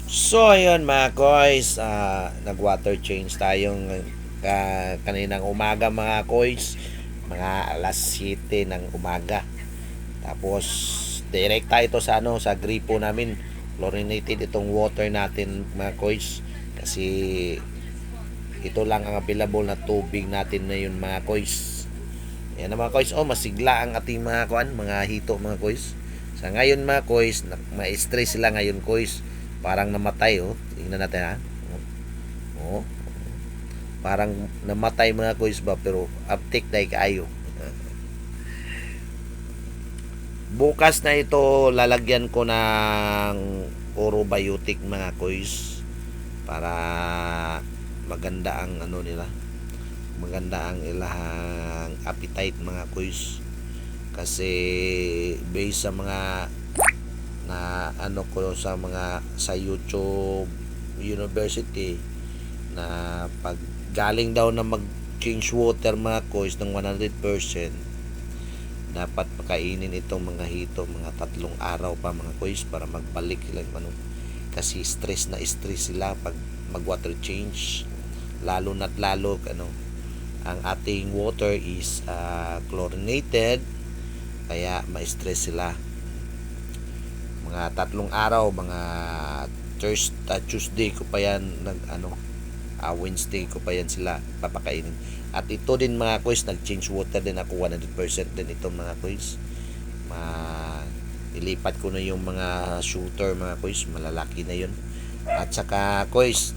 So, ayun mga koys, nag-water change tayong kaninang umaga mga koys, mga alas 7 ng umaga. Tapos, direkta ito sa sa gripo namin. Chlorinated itong water natin mga koys. Kasi ito lang ang available na tubig natin ngayon mga koys. Yan mga koys, masigla ang ating mga mga hito mga koys. Sa ngayon mga koys, ma-stress sila ngayon koys. Parang namatay Tingnan natin ha. Oh, parang namatay mga koys ba pero uptake dai kaayo. Bukas na ito lalagyan ko ng orobiotic mga koys para maganda ang nila. Maganda ang ilang appetite mga koys. Kasi based sa mga na ko sa mga sa YouTube University na pag galing daw na mag change water mga koys ng 100%, dapat pakainin itong mga hito mga 3 araw pa mga koys para magbalik sila kasi stress na stress sila pag mag water change, lalo na't lalo ang ating water is chlorinated, kaya ma-stress sila. Mga 3 araw, mga Tuesday ko pa yan Wednesday ko pa yan sila papakainin. At ito din mga quiz, nag-change water din ako 100% din itong mga quiz. Ilipat ko na yung mga shooter mga quiz, malalaki na yun. At saka quiz,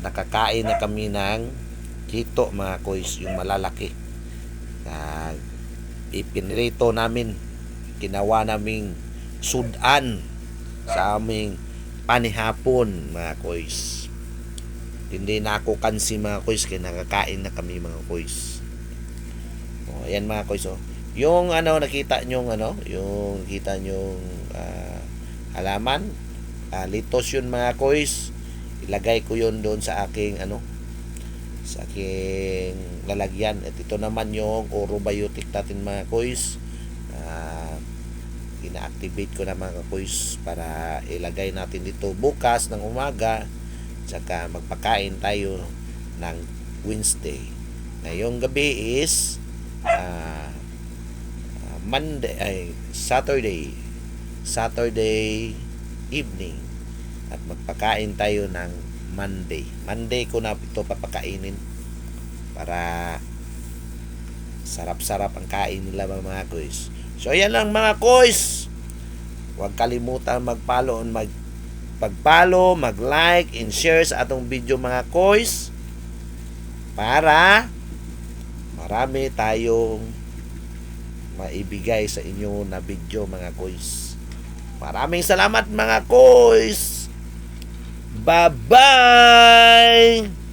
nakakain na kami ng hito mga quiz, yung malalaki. Ipinrito namin, ginawa naming sudan sa aming panihapon mga koys. Hindi na ako kansi mga koys, kaya nakakain na kami mga koys. Ayan mga koys yung nakita nyo yung nakita nyo halaman, litos yun mga koys. Ilagay ko yun doon sa aking sa aking lalagyan. At ito naman yung orobiotic natin mga koys. Ina-activate ko na mga koys para ilagay natin dito bukas ng umaga, tsaka magpakain tayo ng Wednesday. Ngayong gabi is Saturday evening, at magpakain tayo ng Monday ko na ito papakainin para sarap-sarap ang kain nila mga koys. So ayan lang mga koys, huwag kalimutan mag-follow, mag-like and share sa atong video mga koys, para marami tayong maibigay sa inyo na video mga koys. Maraming salamat mga koys. Bye-bye!